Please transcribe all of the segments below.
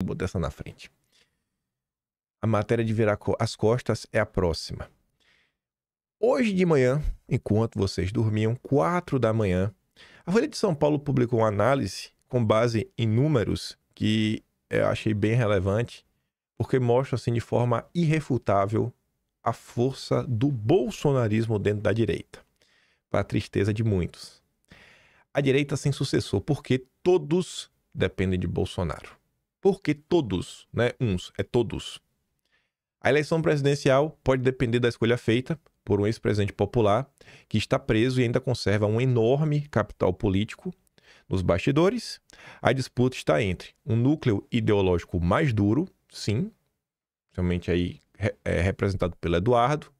Vou botar essa na frente. A matéria de virar as costas é a próxima. Hoje de manhã, enquanto vocês dormiam, 4 da manhã, a Folha de São Paulo publicou uma análise com base em números que eu achei bem relevante, porque mostra assim de forma irrefutável a força do bolsonarismo dentro da direita, para a tristeza de muitos. A direita sem sucessor, porque todos dependem de Bolsonaro. Porque todos, não é uns, é todos. A eleição presidencial pode depender da escolha feita por um ex-presidente popular que está preso e ainda conserva um enorme capital político. Nos bastidores, a disputa está entre um núcleo ideológico mais duro, sim, somente aí representado pelo Eduardo,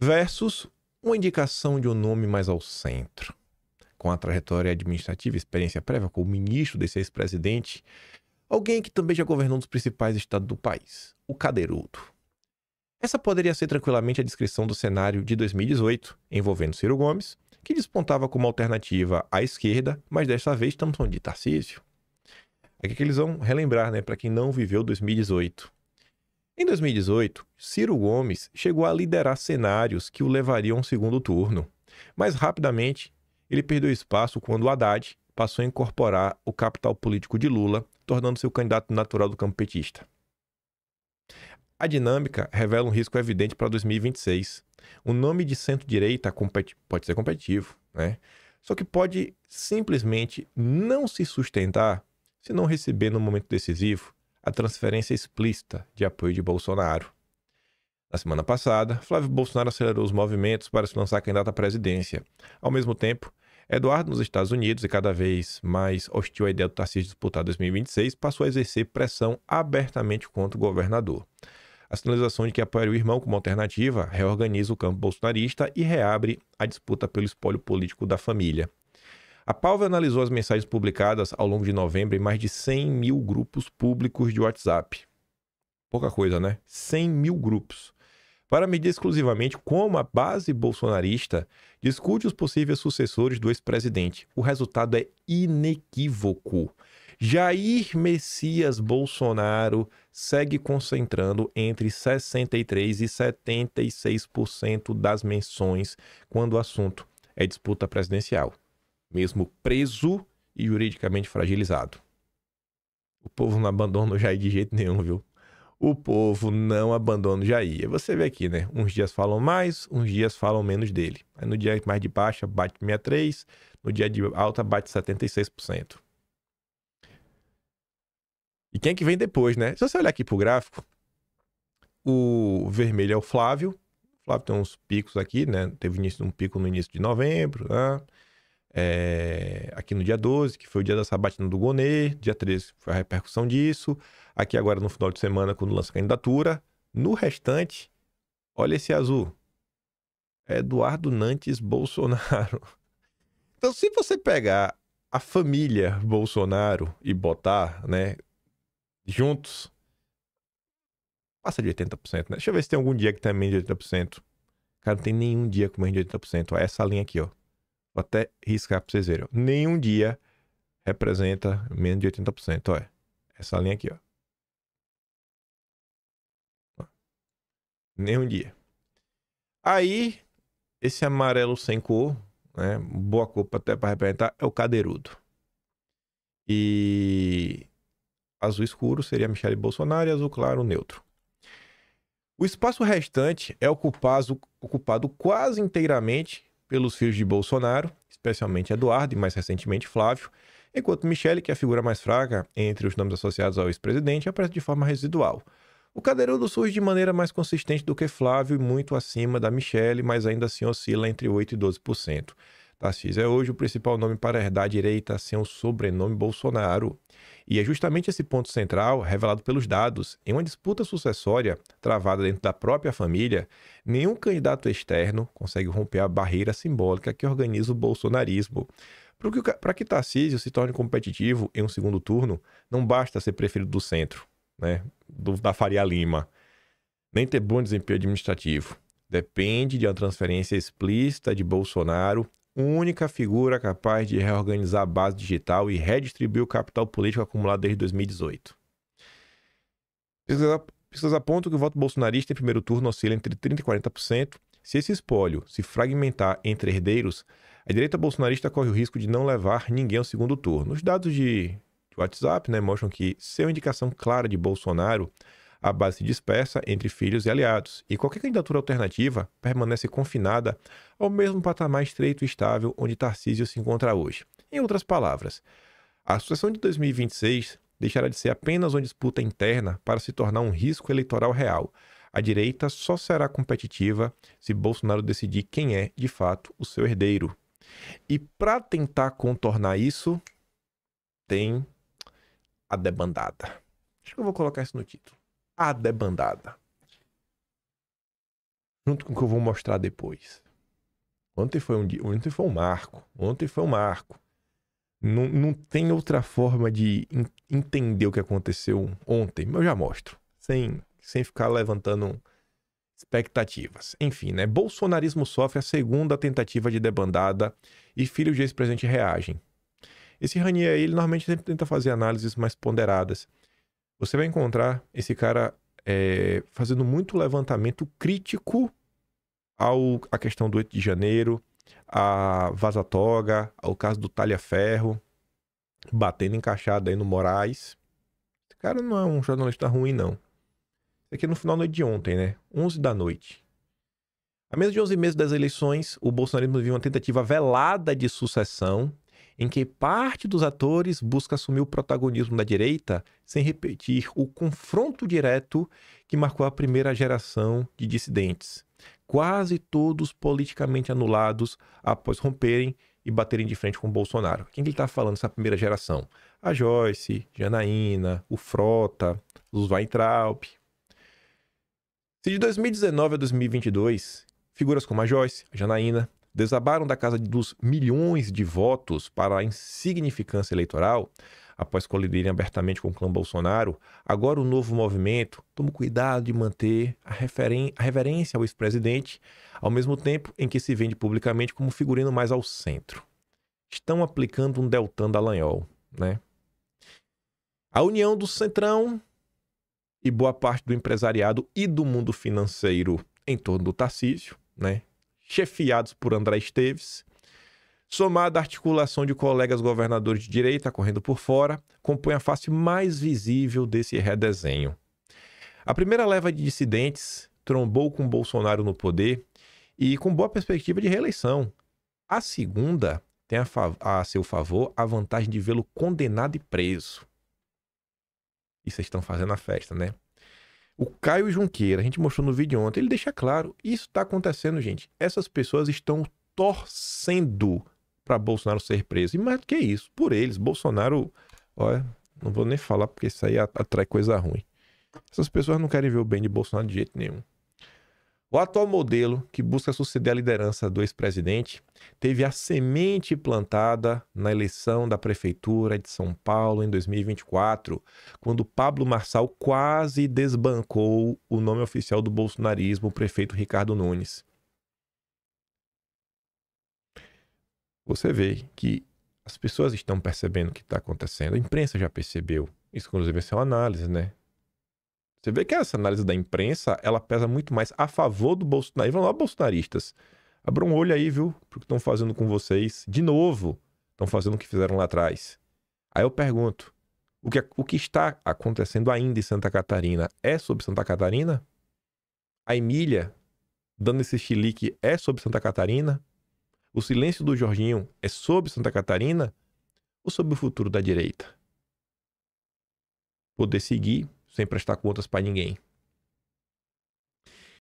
versus uma indicação de um nome mais ao centro, com a trajetória administrativa e experiência prévia como ministro desse ex-presidente, alguém que também já governou um dos principais estados do país, o Cadeirudo. Essa poderia ser tranquilamente a descrição do cenário de 2018, envolvendo Ciro Gomes, que despontava como alternativa à esquerda, mas desta vez estamos falando de Tarcísio. É que eles vão relembrar, né, para quem não viveu 2018. Em 2018, Ciro Gomes chegou a liderar cenários que o levariam a um segundo turno, mas rapidamente ele perdeu espaço quando o Haddad passou a incorporar o capital político de Lula, tornando-se o candidato natural do campo petista. A dinâmica revela um risco evidente para 2026. O nome de centro-direita pode ser competitivo, né? Só que pode simplesmente não se sustentar se não receber no momento decisivo a transferência explícita de apoio de Bolsonaro. Na semana passada, Flávio Bolsonaro acelerou os movimentos para se lançar candidato à presidência. Ao mesmo tempo, Eduardo, nos Estados Unidos, e cada vez mais hostil à ideia do Tarcísio disputar 2026, passou a exercer pressão abertamente contra o governador. A sinalização de que apoiaria o irmão como alternativa reorganiza o campo bolsonarista e reabre a disputa pelo espólio político da família. A Palve analisou as mensagens publicadas ao longo de novembro em mais de 100 mil grupos públicos de WhatsApp. Pouca coisa, né? 100 mil grupos. Para medir exclusivamente como a base bolsonarista discute os possíveis sucessores do ex-presidente. O resultado é inequívoco. Jair Messias Bolsonaro segue concentrando entre 63% e 76% das menções quando o assunto é disputa presidencial, mesmo preso e juridicamente fragilizado. O povo não abandona o Jair de jeito nenhum, viu? O povo não abandona o Jair. Você vê aqui, né? Uns dias falam mais, uns dias falam menos dele. Aí no dia mais de baixa bate 63%, no dia de alta bate 76%. E quem é que vem depois, né? Se você olhar aqui pro gráfico, o vermelho é o Flávio. O Flávio tem uns picos aqui, né? Teve um pico no início de novembro, né? Aqui no dia 12, que foi o dia da sabatina do Gonê. Dia 13 foi a repercussão disso. Aqui agora no final de semana, quando lança a candidatura. No restante, olha esse azul. Eduardo Nantes Bolsonaro. Então, se você pegar a família Bolsonaro e botar, né, juntos, passa de 80%, né? Deixa eu ver se tem algum dia que tem menos de 80%. Cara, não tem nenhum dia com menos de 80%. Ó, essa linha aqui, ó. Vou até riscar pra vocês verem, ó. Nenhum dia representa menos de 80%, ó. Essa linha aqui, ó. Nenhum dia. Aí, esse amarelo sem cor, né? Boa cor até para representar, é o Cadeirudo. E azul escuro seria Michele Bolsonaro e azul claro, neutro. O espaço restante é ocupado quase inteiramente pelos filhos de Bolsonaro, especialmente Eduardo e mais recentemente Flávio, enquanto Michele, que é a figura mais fraca entre os nomes associados ao ex-presidente, aparece de forma residual. O Cadeirudo surge de maneira mais consistente do que Flávio e muito acima da Michele, mas ainda assim oscila entre 8% e 12%. Tarcísio é hoje o principal nome para herdar a direita sem o sobrenome Bolsonaro. E é justamente esse ponto central, revelado pelos dados, em uma disputa sucessória travada dentro da própria família, nenhum candidato externo consegue romper a barreira simbólica que organiza o bolsonarismo. Para que Tarcísio se torne competitivo em um segundo turno, não basta ser preferido do centro, né, da Faria Lima, nem ter bom desempenho administrativo. Depende de uma transferência explícita de Bolsonaro única figura capaz de reorganizar a base digital e redistribuir o capital político acumulado desde 2018. Pesquisas apontam que o voto bolsonarista em primeiro turno oscila entre 30% e 40%. Se esse espólio se fragmentar entre herdeiros, a direita bolsonarista corre o risco de não levar ninguém ao segundo turno. Os dados de WhatsApp, mostram que, sem uma indicação clara de Bolsonaro, a base se dispersa entre filhos e aliados, e qualquer candidatura alternativa permanece confinada ao mesmo patamar estreito e estável onde Tarcísio se encontra hoje. Em outras palavras, a sucessão de 2026 deixará de ser apenas uma disputa interna para se tornar um risco eleitoral real. A direita só será competitiva se Bolsonaro decidir quem é, de fato, o seu herdeiro. E para tentar contornar isso, tem a debandada. Acho que eu vou colocar isso no título. A debandada. Junto com o que eu vou mostrar depois. Ontem foi um marco. Não tem outra forma de entender o que aconteceu ontem, mas eu já mostro. Sem ficar levantando expectativas. Enfim, Bolsonarismo sofre a segunda tentativa de debandada e filhos de ex-presidente reagem. Esse Ranier, ele normalmente sempre tenta fazer análises mais ponderadas. Você vai encontrar esse cara fazendo muito levantamento crítico à questão do 8 de janeiro, a Vaza Toga, ao caso do Talhaferro, batendo encaixado aí no Moraes. Esse cara não é um jornalista ruim, não. Isso aqui é no final da noite de ontem, 11 da noite. A menos de 11 meses das eleições, o bolsonarismo vive uma tentativa velada de sucessão, em que parte dos atores busca assumir o protagonismo da direita sem repetir o confronto direto que marcou a primeira geração de dissidentes, quase todos politicamente anulados após romperem e baterem de frente com o Bolsonaro. Quem que ele está falando dessa primeira geração? A Joyce, Janaína, o Frota, os Weintraub. Se de 2019 a 2022, figuras como a Joyce, a Janaína, desabaram da casa dos milhões de votos para a insignificância eleitoral, após colidirem abertamente com o clã Bolsonaro, agora o novo movimento toma cuidado de manter a reverência ao ex-presidente, ao mesmo tempo em que se vende publicamente como figurino mais ao centro. Estão aplicando um Deltan Dallagnol, A união do Centrão e boa parte do empresariado e do mundo financeiro em torno do Tarcísio, chefiados por André Esteves, somada à articulação de colegas governadores de direita correndo por fora, compõe a face mais visível desse redesenho. A primeira leva de dissidentes trombou com Bolsonaro no poder e com boa perspectiva de reeleição. A segunda tem a seu favor a vantagem de vê-lo condenado e preso. E vocês estão fazendo a festa, O Caio Junqueira, a gente mostrou no vídeo ontem, ele deixa claro, isso está acontecendo, gente. Essas pessoas estão torcendo para Bolsonaro ser preso. E mais do que isso, por eles, Bolsonaro, olha, não vou nem falar porque isso aí atrai coisa ruim. Essas pessoas não querem ver o bem de Bolsonaro de jeito nenhum. O atual modelo, que busca suceder a liderança do ex-presidente, teve a semente plantada na eleição da Prefeitura de São Paulo em 2024, quando Pablo Marçal quase desbancou o nome oficial do bolsonarismo, o prefeito Ricardo Nunes. Você vê que as pessoas estão percebendo o que está acontecendo. A imprensa já percebeu. Isso, inclusive, é uma análise, Você vê que essa análise da imprensa, ela pesa muito mais a favor do Bolsonaro. E vão lá, bolsonaristas. Abram um olho aí, viu? Pro que estão fazendo com vocês. De novo, estão fazendo o que fizeram lá atrás. Aí eu pergunto, o que está acontecendo ainda em Santa Catarina é sobre Santa Catarina? A Emília, dando esse chilique, é sobre Santa Catarina? O silêncio do Jorginho é sobre Santa Catarina? Ou sobre o futuro da direita? Poder seguir sem prestar contas para ninguém.